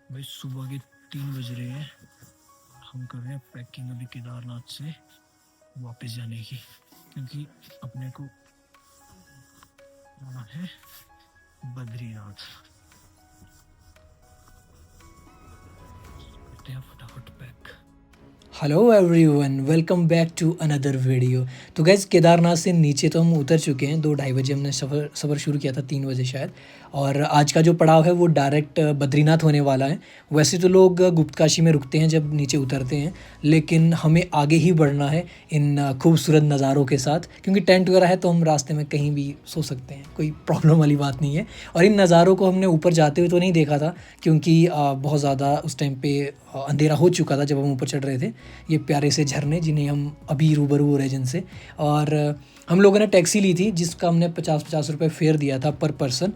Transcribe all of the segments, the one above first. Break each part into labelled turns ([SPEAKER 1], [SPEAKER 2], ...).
[SPEAKER 1] भाई सुबह के 3 बज रहे हैं। हम कर रहे हैं पैकिंग अभी केदारनाथ से वापस जाने की, क्योंकि अपने को जाना है बद्रीनाथ। करते हैं फटाफट pack.
[SPEAKER 2] Hello everyone, welcome back to another video. तो गैस केदारनाथ से नीचे तो हम उतर चुके हैं। 2-2:30 बजे हमने सफ़र शुरू किया था, 3 बजे शायद। और आज का जो पड़ाव है वो डायरेक्ट बद्रीनाथ होने वाला है। वैसे तो लोग गुप्तकाशी में रुकते हैं जब नीचे उतरते हैं, लेकिन हमें आगे ही बढ़ना है इन खूबसूरत नज़ारों के साथ, क्योंकि टेंट वगैरह है तो हम रास्ते में कहीं भी सो सकते हैं, कोई प्रॉब्लम वाली बात नहीं है। और इन नज़ारों को हमने ऊपर जाते हुए तो नहीं देखा था, क्योंकि बहुत ज़्यादा उस टाइम पे अंधेरा हो चुका था जब हम ऊपर चढ़ रहे थे। ये प्यारे से झरने जिन्हें हम अभी रूबरू हो रहे हैं जिनसे। और हम लोगों ने टैक्सी ली थी जिसका हमने 50-50 रुपये फेयर दिया था पर पर्सन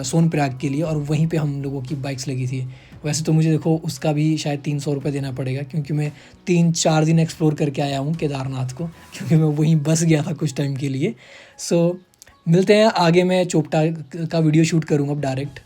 [SPEAKER 2] सोनप्रयाग के लिए, और वहीं पे हम लोगों की बाइक्स लगी थी। वैसे तो मुझे देखो उसका भी शायद 300 रुपये देना पड़ेगा, क्योंकि मैं 3-4 दिन एक्सप्लोर करके आया हूँ केदारनाथ को, क्योंकि मैं वहीं बस गया था कुछ टाइम के लिए। सो मिलते हैं आगे। मैं चोपटा का वीडियो शूट करूँगा अब डायरेक्ट।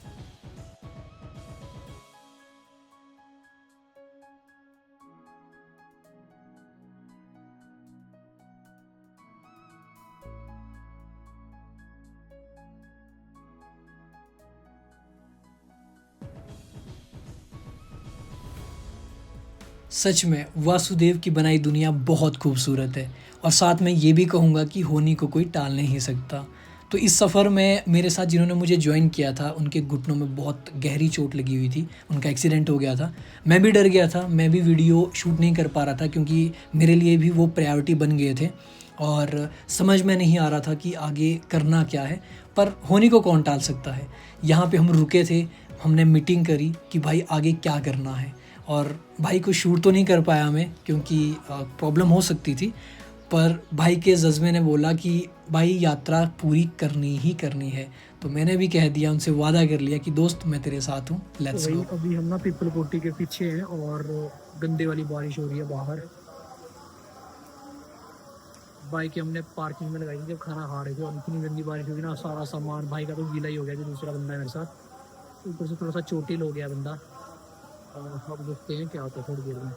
[SPEAKER 2] सच में वासुदेव की बनाई दुनिया बहुत खूबसूरत है, और साथ में ये भी कहूँगा कि होनी को कोई टाल नहीं सकता। तो इस सफ़र में मेरे साथ जिन्होंने मुझे ज्वाइन किया था उनके घुटनों में बहुत गहरी चोट लगी हुई थी, उनका एक्सीडेंट हो गया था। मैं भी डर गया था, मैं भी वीडियो शूट नहीं कर पा रहा था, क्योंकि मेरे लिए भी वो प्रायोरिटी बन गए थे और समझ में नहीं आ रहा था कि आगे करना क्या है। पर होनी को कौन टाल सकता है। यहाँ पे हम रुके थे, हमने मीटिंग करी कि भाई आगे क्या करना है। और भाई को शूट तो नहीं कर पाया मैं, क्योंकि प्रॉब्लम हो सकती थी। पर भाई के जज्बे ने बोला कि भाई यात्रा पूरी करनी ही करनी है। तो मैंने भी कह दिया, उनसे वादा कर लिया कि दोस्त मैं तेरे साथ हूँ, लेट्स गो।
[SPEAKER 1] अभी हम ना पीपल कोटी के पीछे हैं और गंदे वाली बारिश हो रही है बाहर। बाइक हमने पार्किंग में लगाई थी जब खाना खा रहे थे, और इतनी गंदी बारिश होगी ना, सारा सामान भाई का तो गीला ही हो गया। जो दूसरा बंदा है मेरे साथ, ऊपर से थोड़ा सा चोटिल हो गया बंदा। अब देखते हैं क्या होता है थोड़ी देर में।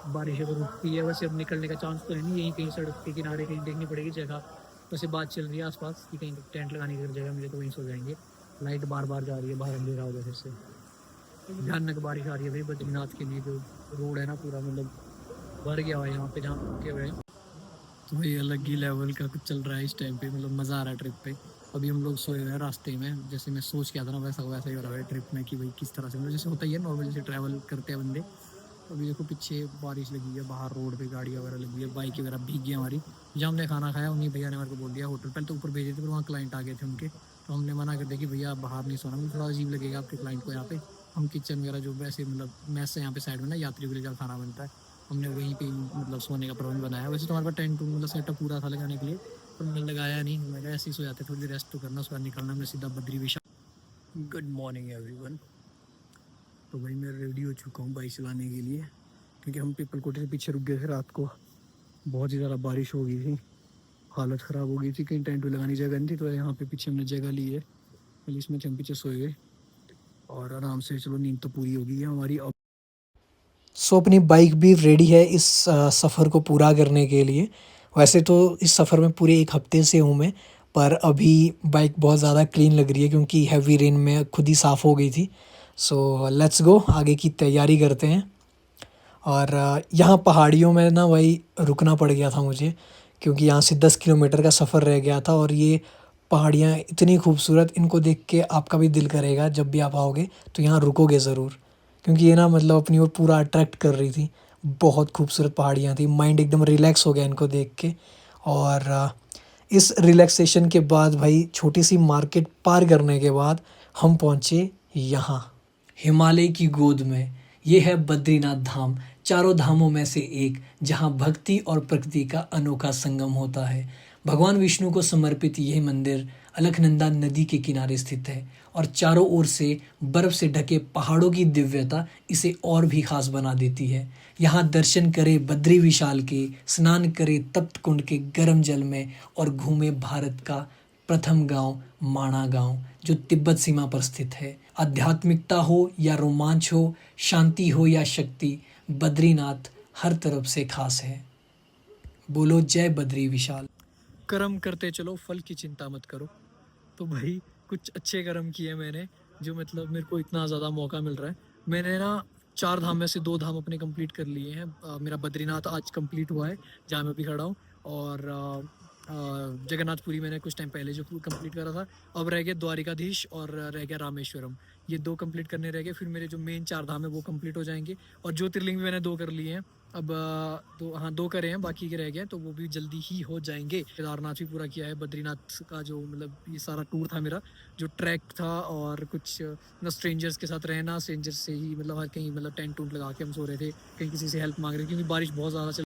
[SPEAKER 1] बारिश अगर रुकती है, वैसे अब निकलने का चांस तो है नहीं। यहीं कहीं सड़क के किनारे कहीं देखनी पड़ेगी जगह। वैसे बात चल रही है आसपास कि कहीं टेंट लगाने की जगह मिले तो वहीं सो जाएंगे। लाइट बार बार जा रही है, बाहर अंधेरा हो गया फिर से। भयानक बारिश आ रही है भाई बद्रीनाथ के लिए। जो रोड है ना पूरा मतलब भर गया हुआ है यहाँ पे जहाँ रुके हुए हैं। तो भाई अलग ही लेवल का कुछ चल रहा है इस टाइम पे, मतलब मज़ा आ रहा है ट्रिप पे। अभी हम लोग सोए हुए हैं रास्ते में, जैसे मैं सोच के आता ना वैसा वैसा ही हो रहा है ट्रिप में, कि भाई किस तरह से मतलब जैसे होता ही है नॉर्मल जैसे ट्रैवल करते हैं बंदे। अभी देखो पीछे बारिश लगी है, बाहर रोड पे गाड़ी वगैरह लगी है, बाइक वगैरह भीग गई हमारी। जहाँ हमने खाना खाया उन्हीं भैया ने मेरे को बोल दिया होटल, पहले तो ऊपर भेजे थे पर वहाँ क्लाइंट आ गए थे उनके, तो हमने मना कर दिया कि भैया बाहर नहीं सोना, मुझे थोड़ा अजीब लगेगा आपके क्लाइंट को यहाँ पे। हम किचन वगैरह जो वैसे मतलब मैस से यहाँ पे साइड में ना यात्रियों के लिए जहाँ खाना बनता है, हमने वहीं पे मतलब सोने का प्रबंध बनाया। वैसे तो हमारे पास टेंट मतलब सेटअप पूरा था लगाने के लिए, पर मैंने लगाया नहीं। मैं ऐसे ही सो जाते, थोड़ी रेस्ट तो करना, उसके बाद निकलना मैं सीधा Badri Vishal. Good morning everyone. तो भाई मैं रेडी हो चुका हूँ बाइक चलाने के लिए, क्योंकि हम पीपल कोटे से पीछे रुक गए थे रात को। बहुत ही ज़्यादा बारिश हो गई थी, हालत ख़राब हो गई थी, कहीं टेंट लगाने जगह नहीं थी, तो यहाँ पे पीछे हमने जगह ली है। पहले इसमें हम पीछे सोए गए और आराम से, चलो नींद तो पूरी हो गई है हमारी अब।
[SPEAKER 2] सो अपनी बाइक भी रेडी है इस सफ़र को पूरा करने के लिए। वैसे तो इस सफ़र में पूरे 1 हफ़्ते से हूँ मैं, पर अभी बाइक बहुत ज़्यादा क्लीन लग रही है, क्योंकि हैवी रेन में खुद ही साफ़ हो गई थी। सो लेट्स गो, आगे की तैयारी करते हैं। और यहाँ पहाड़ियों में ना भाई रुकना पड़ गया था मुझे, क्योंकि यहाँ से 10 किलोमीटर का सफ़र रह गया था। और ये पहाड़ियाँ इतनी खूबसूरत, इनको देख के आपका भी दिल करेगा जब भी आप आओगे तो यहाँ रुकोगे ज़रूर, क्योंकि ये ना मतलब अपनी ओर पूरा अट्रैक्ट कर रही थी। बहुत खूबसूरत पहाड़ियाँ थी, माइंड एकदम रिलैक्स हो गया इनको देख के। और इस रिलैक्सेशन के बाद भाई छोटी सी मार्केट पार करने के बाद हम पहुँचे यहाँ हिमालय की गोद में। ये है बद्रीनाथ धाम, चारों धामों में से एक, जहाँ भक्ति और प्रकृति का अनोखा संगम होता है। भगवान विष्णु को समर्पित यह मंदिर अलकनंदा नदी के किनारे स्थित है, और चारों ओर से बर्फ से ढके पहाड़ों की दिव्यता इसे और भी खास बना देती है। यहाँ दर्शन करे बद्री विशाल के, स्नान करे तप्त कुंड के गर्म जल में, और घूमे भारत का प्रथम गांव माणा गांव जो तिब्बत सीमा पर स्थित है। आध्यात्मिकता हो या रोमांच हो, शांति हो या शक्ति, बद्रीनाथ हर तरफ से खास है। बोलो जय बद्री विशाल।
[SPEAKER 1] कर्म करते चलो, फल की चिंता मत करो। तो भाई कुछ अच्छे कर्म किए मैंने, जो मतलब मेरे को इतना ज़्यादा मौका मिल रहा है। मैंने ना 4 धाम में से 2 धाम अपने कंप्लीट कर लिए हैं। मेरा बद्रीनाथ आज कंप्लीट हुआ है, जहाँ मैं अभी खड़ा हूँ। और जगन्नाथपुरी मैंने कुछ टाइम पहले जो कंप्लीट करा था। अब रह गया द्वारिकाधीश और रह गया रामेश्वरम। ये 2 कंप्लीट करने रह गए, फिर मेरे जो मेन 4 धाम है वो कंप्लीट हो जाएंगे। और ज्योतिर्लिंग भी मैंने 2 कर लिए हैं। अब 2 करे हैं, बाकी के रह गए हैं, तो वो भी जल्दी ही हो जाएंगे। केदारनाथ भी पूरा किया है। बद्रीनाथ का जो मतलब ये सारा टूर था मेरा, जो ट्रैक था और कुछ मतलब स्ट्रेंजर्स के साथ रहना, स्ट्रेंजर्स से ही मतलब हर कहीं मतलब टेंट टूंट लगा के हम सो रहे थे, कहीं किसी से हेल्प मांग रहे थे, क्योंकि बारिश बहुत ज़्यादा चल